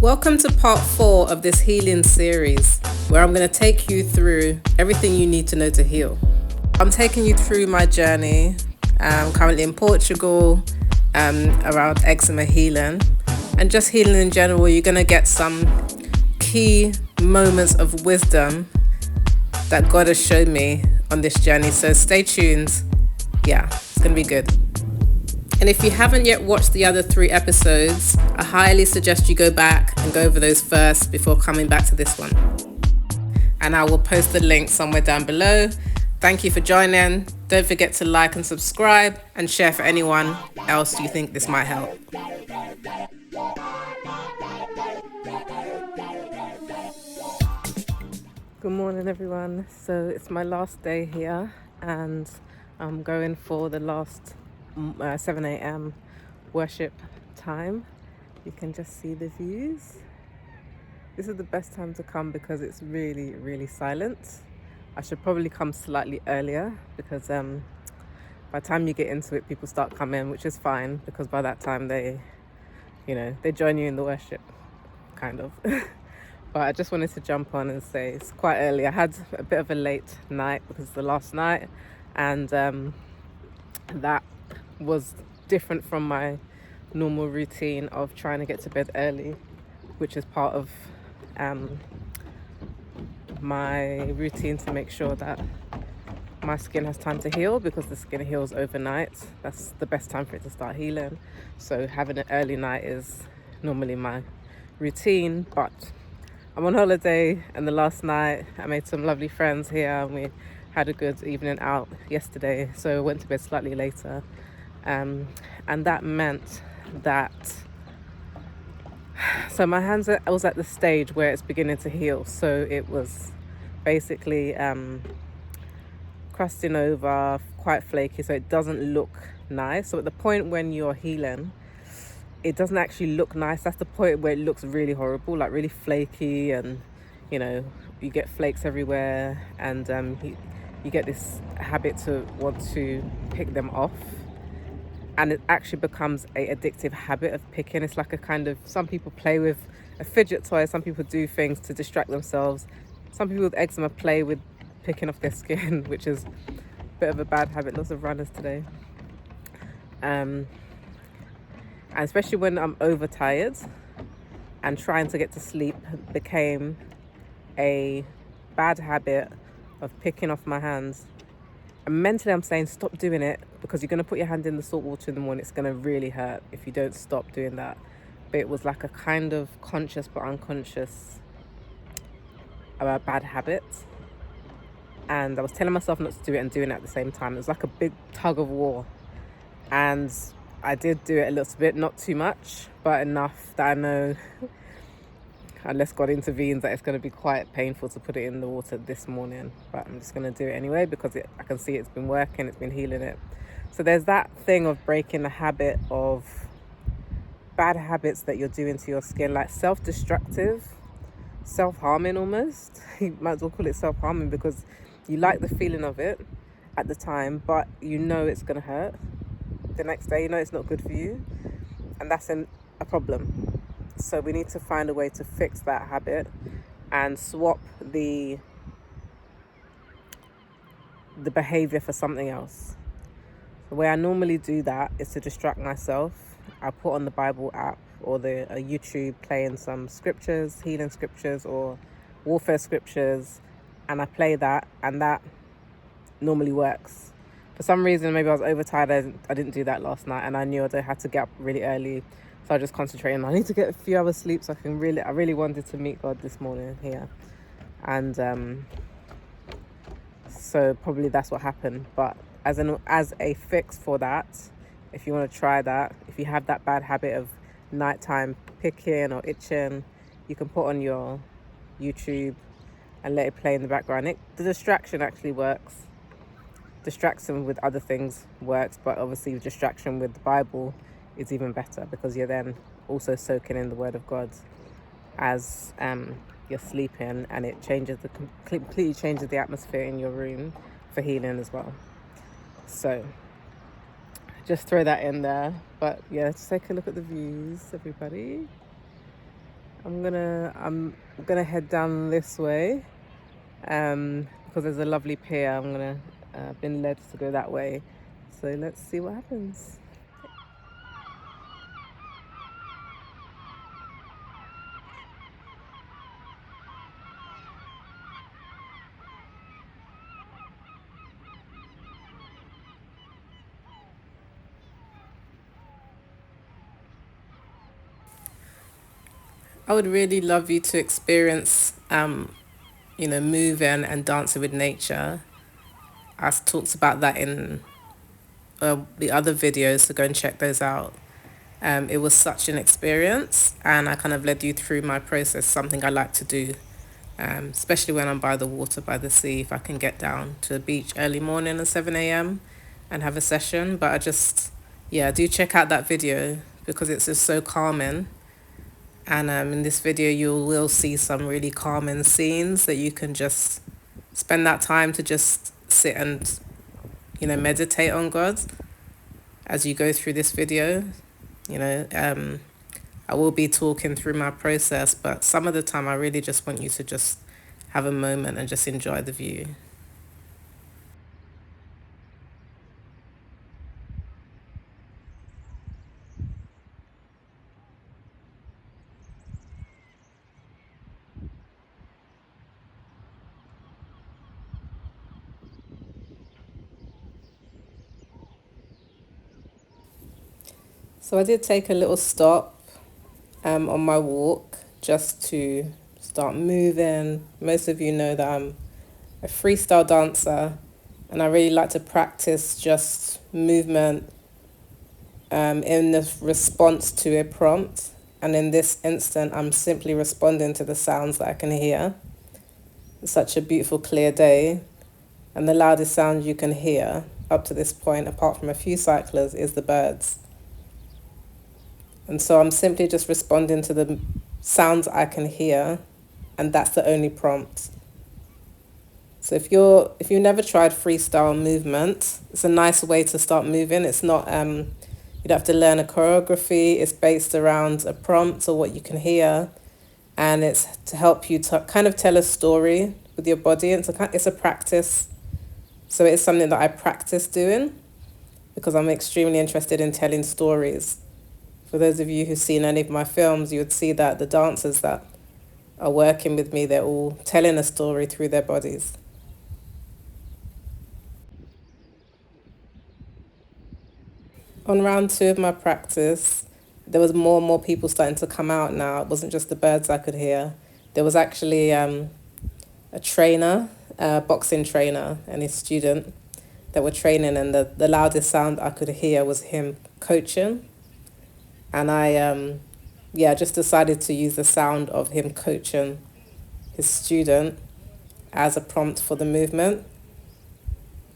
Welcome to part 4 of this healing series, where I'm going to take you through everything you need to know to heal. I'm taking you through my journey. I'm currently in Portugal, around eczema healing, and just healing in general. You're going to get some key moments of wisdom that God has shown me on this journey. So stay tuned. Yeah, it's going to be good. And if you haven't yet watched the other 3 episodes, I highly suggest you go back and go over those first before coming back to this one. And I will post the link somewhere down below. Thank you for joining. Don't forget to like and subscribe and share for anyone else you think this might help. Good morning, everyone. So it's my last day here and I'm going for the last 7 a.m. worship time. You can just see the views. This is the best time to come because it's really, really silent. I should probably come slightly earlier because by the time you get into it, people start coming, which is fine because by that time they join you in the worship, kind of. But I just wanted to jump on and say it's quite early. I had a bit of a late night because it's the last night, and that was different from my normal routine of trying to get to bed early, which is part of my routine to make sure that my skin has time to heal, because the skin heals overnight. That's the best time for it to start healing. So having an early night is normally my routine, but I'm on holiday, and the last night I made some lovely friends here and we had a good evening out yesterday, so I went to bed slightly later. And that meant that, so my hands, I was at the stage where it's beginning to heal. So it was basically crusting over, quite flaky, so it doesn't look nice. So at the point when you're healing, it doesn't actually look nice. That's the point where it looks really horrible, like really flaky, and you get flakes everywhere, and you get this habit to want to pick them off. And it actually becomes a addictive habit of picking. It's like a kind of, some people play with a fidget toy, some people do things to distract themselves. Some people with eczema play with picking off their skin, which is a bit of a bad habit. Lots of runners today. And especially when I'm overtired and trying to get to sleep became a bad habit of picking off my hands. And mentally I'm saying stop doing it, because you're going to put your hand in the salt water in the morning. It's going to really hurt if you don't stop doing that. But it was like a kind of conscious but unconscious bad habit. And I was telling myself not to do it and doing it at the same time. It was like a big tug of war. And I did do it a little bit, not too much, but enough that I know unless God intervenes that it's going to be quite painful to put it in the water this morning. But I'm just going to do it anyway because I can see it's been working, it's been healing it. So there's that thing of breaking the habit of bad habits that you're doing to your skin, like self-destructive, self-harming almost. You might as well call it self-harming because you like the feeling of it at the time, but you know it's going to hurt the next day. You know it's not good for you, and that's a problem. So we need to find a way to fix that habit and swap the behavior for something else. The way I normally do that is to distract myself. I put on the Bible app or the YouTube playing some scriptures, healing scriptures or warfare scriptures, and I play that, and that normally works. For some reason, maybe I was overtired, I didn't do that last night, and I knew I had to get up really early. So I just concentrated. I need to get a few hours sleep so I really wanted to meet God this morning here. And so probably that's what happened. But as a fix for that, if you want to try that, if you have that bad habit of nighttime picking or itching, you can put on your YouTube and let it play in the background. The distraction actually works. Distraction with other things works, but obviously distraction with the Bible is even better, because you're then also soaking in the Word of God as you're sleeping, and it completely changes the atmosphere in your room for healing as well. So just throw that in there. But yeah, just take a look at the views, everybody. I'm gonna head down this way, because there's a lovely pier. I'm gonna been led to go that way. So let's see what happens. I would really love you to experience, moving and dancing with nature. I talked about that in the other videos, so go and check those out. It was such an experience, and I kind of led you through my process, something I like to do, especially when I'm by the water, by the sea, if I can get down to the beach early morning at 7 a.m. and have a session. But yeah, do check out that video because it's just so calming. And in this video, you will see some really calming scenes that you can just spend that time to just sit and, meditate on God as you go through this video. You know, I will be talking through my process, but some of the time I really just want you to just have a moment and just enjoy the view. So I did take a little stop on my walk just to start moving. Most of you know that I'm a freestyle dancer, and I really like to practice just movement in the response to a prompt. And in this instant, I'm simply responding to the sounds that I can hear. It's such a beautiful, clear day, and the loudest sound you can hear up to this point, apart from a few cyclers, is the birds. And so I'm simply just responding to the sounds I can hear, and that's the only prompt. So if you never tried freestyle movement, it's a nice way to start moving. It's not you'd have to learn a choreography. It's based around a prompt or what you can hear, and it's to help you to kind of tell a story with your body. It's a practice. So it's something that I practice doing because I'm extremely interested in telling stories. For those of you who've seen any of my films, you would see that the dancers that are working with me, they're all telling a story through their bodies. On round two of my practice, there was more and more people starting to come out now. It wasn't just the birds I could hear. There was actually a trainer, a boxing trainer, and his student that were training, and the loudest sound I could hear was him coaching. And I just decided to use the sound of him coaching his student as a prompt for the movement.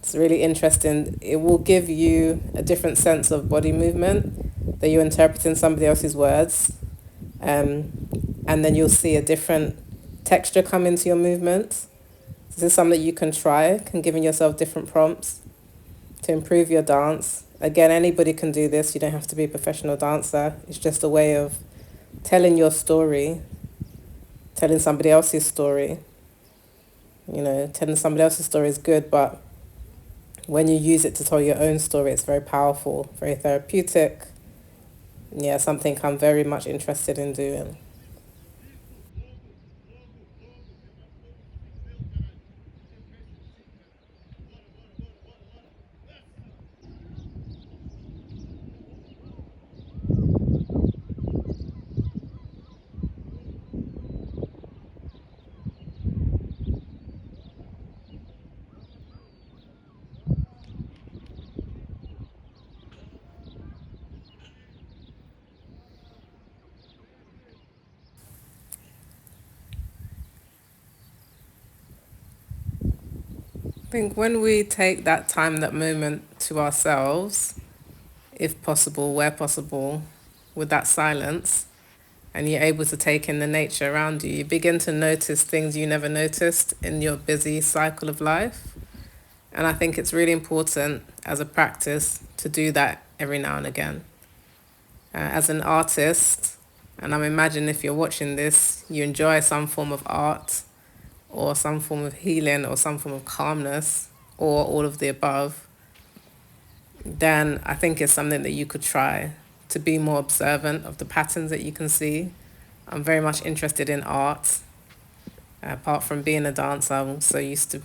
It's really interesting. It will give you a different sense of body movement that you're interpreting somebody else's words. Um, and then you'll see a different texture come into your movement. This is something that you can try, can giving yourself different prompts to improve your dance. Again, anybody can do this. You don't have to be a professional dancer. It's just a way of telling your story, telling somebody else's story. Telling somebody else's story is good, but when you use it to tell your own story, it's very powerful, very therapeutic. Yeah, something I'm very much interested in doing. I think when we take that time, that moment to ourselves, if possible, where possible, with that silence, and you're able to take in the nature around you, you begin to notice things you never noticed in your busy cycle of life. And I think it's really important as a practice to do that every now and again. As an artist, And I'm imagining if you're watching this, you enjoy some form of art or some form of healing or some form of calmness or all of the above, then I think it's something that you could try to be more observant of the patterns that you can see. I'm very much interested in art. Apart from being a dancer, I also used to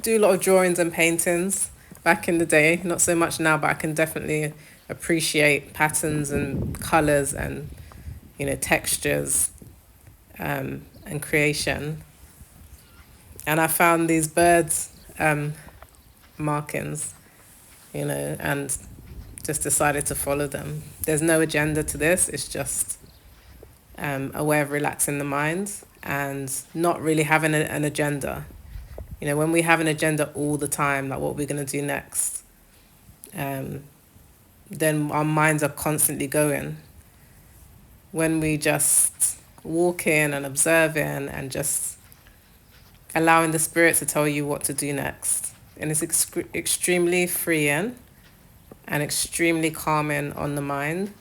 do a lot of drawings and paintings back in the day. Not so much now, but I can definitely appreciate patterns and colors and, textures, and creation. And I found these birds markings, and just decided to follow them. There's no agenda to this. It's just a way of relaxing the mind and not really having an agenda. When we have an agenda all the time, like what we're going to do next, then our minds are constantly going. When we just walk in and observing and just allowing the spirit to tell you what to do next. And it's extremely freeing and extremely calming on the mind,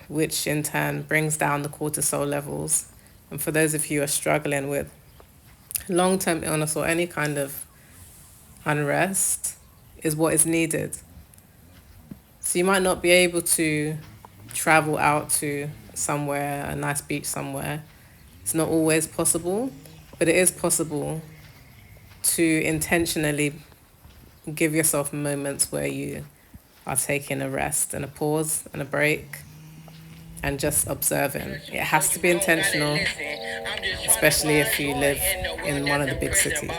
which in turn brings down the cortisol levels. And for those of you who are struggling with long-term illness or any kind of unrest, is what is needed. So you might not be able to travel out to somewhere, a nice beach somewhere. It's not always possible, but it is possible to intentionally give yourself moments where you are taking a rest and a pause and a break and just observing. It has to be intentional, especially if you live in one of the big cities.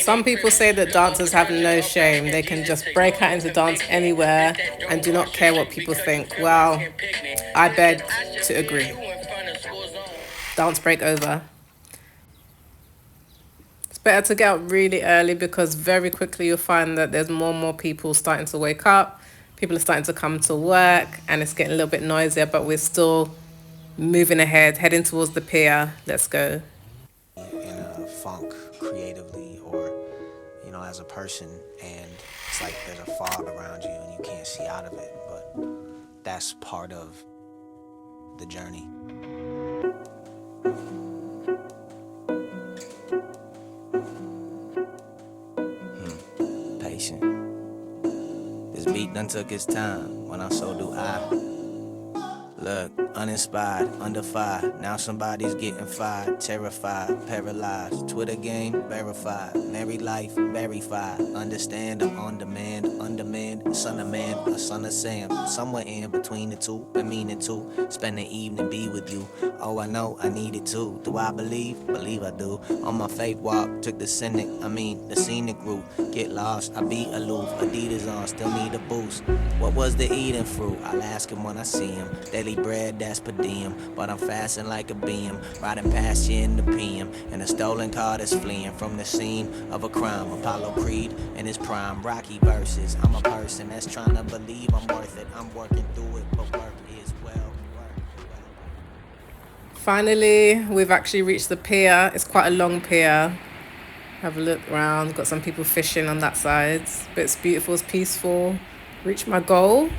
Some people say that dancers have no shame. They can just break out into dance anywhere and do not care what people think. Well, I beg to agree. Dance break over. It's better to get up really early because very quickly you'll find that there's more and more people starting to wake up. People are starting to come to work and it's getting a little bit noisier, but we're still moving ahead, heading towards the pier. Let's go. In a funk creatively or, as a person, and it's like there's a fog around you and you can't see out of it, but that's part of the journey. Patient. This beat done took its time, when I so do I. Look, uninspired, under fire. Now somebody's getting fired, terrified, paralyzed. Twitter game, verified. Married life, verified. Understand, I'm on demand, undemand. Son of man, a son of Sam. Somewhere in between the two, been meaning to spend the evening, be with you. Oh, I know, I need it too. Do I believe? Believe I do. On my faith walk, took the scenic route. Get lost, I be aloof. Adidas on, still need a boost. What was the eating fruit? I'll ask him when I see him. Daily bread, that's per diem, but I'm fasting like a beam, riding past you in the PM, and a stolen car that's fleeing from the scene of a crime. Apollo Creed in his prime, Rocky verses. I'm a person that's trying to believe I'm worth it. I'm working through it, but work is well. Finally, we've actually reached the pier. It's quite a long pier. Have a look around. Got some people fishing on that side. But it's beautiful, it's peaceful. Reached my goal.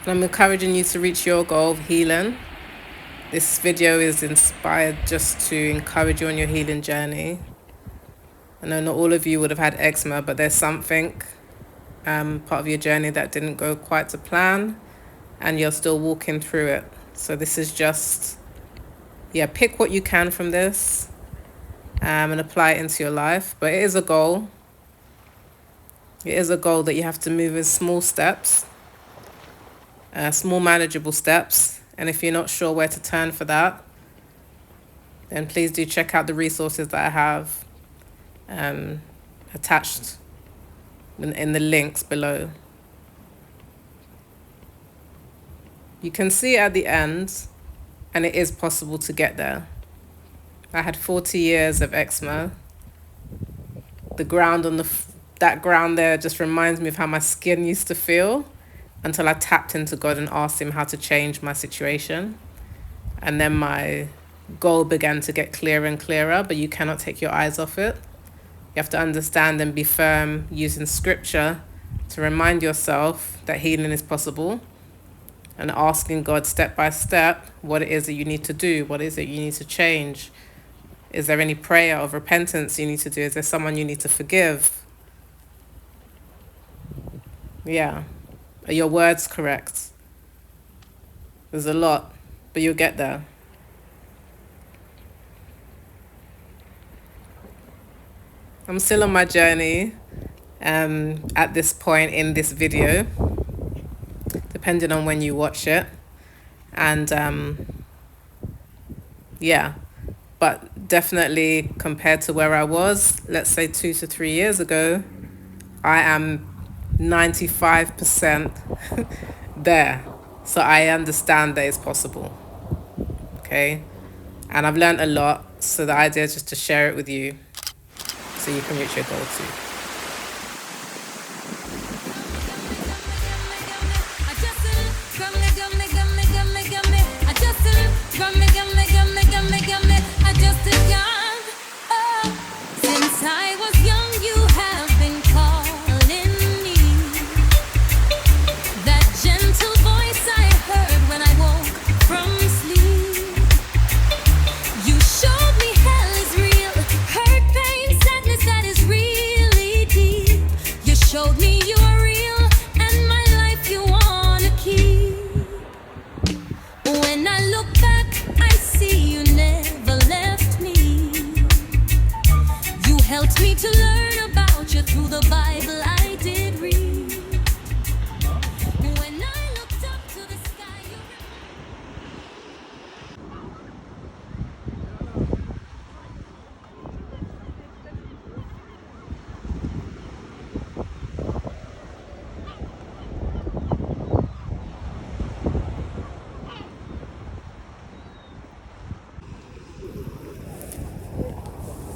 And I'm encouraging you to reach your goal of healing. This video is inspired just to encourage you on your healing journey. I know not all of you would have had eczema, but there's something, part of your journey that didn't go quite to plan, and you're still walking through it. So this is just, pick what you can from this and apply it into your life. But it is a goal. It is a goal that you have to move in small steps. Small manageable steps, and if you're not sure where to turn for that, then please do check out the resources that I have attached in the links below. You can see at the end, and it is possible to get there. I had 40 years of eczema. The ground on that ground there just reminds me of how my skin used to feel, until I tapped into God and asked him how to change my situation. And then my goal began to get clearer and clearer, but you cannot take your eyes off it. You have to understand and be firm using scripture to remind yourself that healing is possible. and asking God step by step what it is that you need to do, what is it you need to change. Is there any prayer of repentance you need to do? Is there someone you need to forgive? Yeah. Are your words correct? There's a lot, but you'll get there. I'm still on my journey at this point in this video, depending on when you watch it. And yeah, but definitely compared to where I was, let's say 2 to 3 years ago, I am 95% there. So I understand that it's possible. Okay. And I've learned a lot. So the idea is just to share it with you so you can reach your goal too.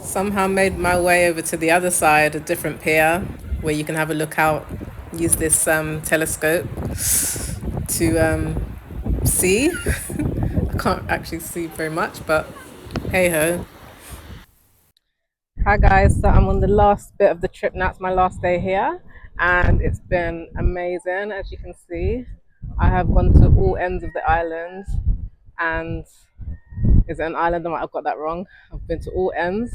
Somehow made my way over to the other side, a different pier, where you can have a look out, use this telescope to see. I can't actually see very much, but hey ho. Hi guys, so I'm on the last bit of the trip now. It's my last day here and it's been amazing. As you can see, I have gone to all ends of the island. And is it an island? I might have got that wrong. I've been to all ends.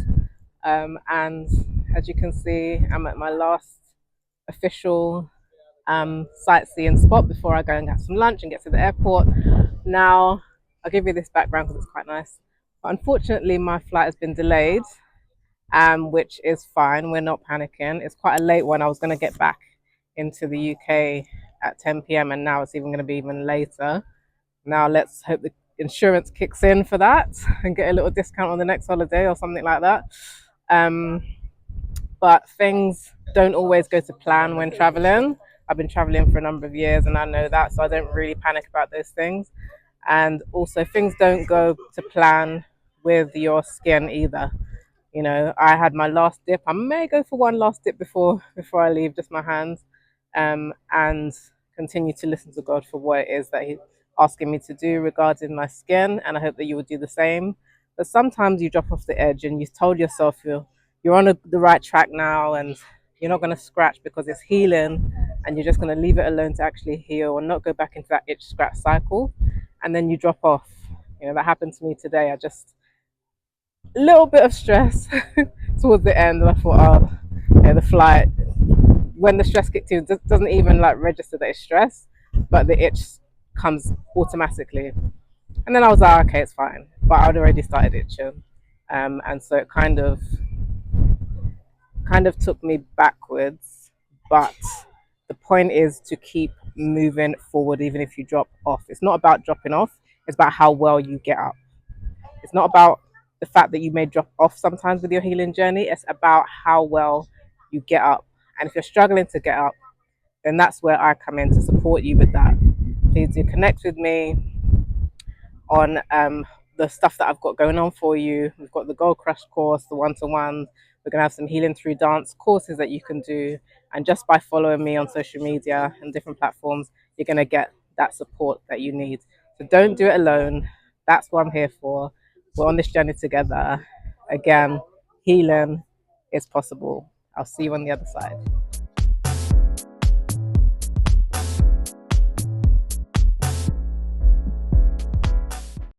And as you can see, I'm at my last official sightseeing spot before I go and have some lunch and get to the airport. Now, I'll give you this background because it's quite nice. But unfortunately, my flight has been delayed, which is fine. We're not panicking. It's quite a late one. I was going to get back into the UK at 10 p.m. and now it's even going to be even later. Now, let's hope the insurance kicks in for that and get a little discount on the next holiday or something like that. But things don't always go to plan when traveling. I've been traveling for a number of years and I know that, so I don't really panic about those things. And also, things don't go to plan with your skin either. You know, I had my last dip. I may go for one last dip before I leave, just my hands, and continue to listen to God for what it is that He's asking me to do regarding my skin. And I hope that you will do the same. But sometimes you drop off the edge and you've told yourself you're on the right track now and you're not going to scratch because it's healing and you're just going to leave it alone to actually heal and not go back into that itch scratch cycle. And then you drop off. You know, that happened to me today. I just a little bit of stress towards the end, and I thought, oh, yeah, the flight. When the stress kicked in, it doesn't even like register that it's stress, but the itch comes automatically. And then I was like, okay, it's fine. But I'd already started itching, and so it kind of took me backwards. But the point is to keep moving forward, even if you drop off. It's not about dropping off; it's about how well you get up. It's not about the fact that you may drop off sometimes with your healing journey. It's about how well you get up. And if you're struggling to get up, then that's where I come in to support you with that. Please do connect with me on the stuff that I've got going on for you. We've got the Gold Crush course, the one-to-ones. We're going to have some healing through dance courses that you can do. And just by following me on social media and different platforms, you're going to get that support that you need. So don't do it alone. That's what I'm here for. We're on this journey together. Again, healing is possible. I'll see you on the other side.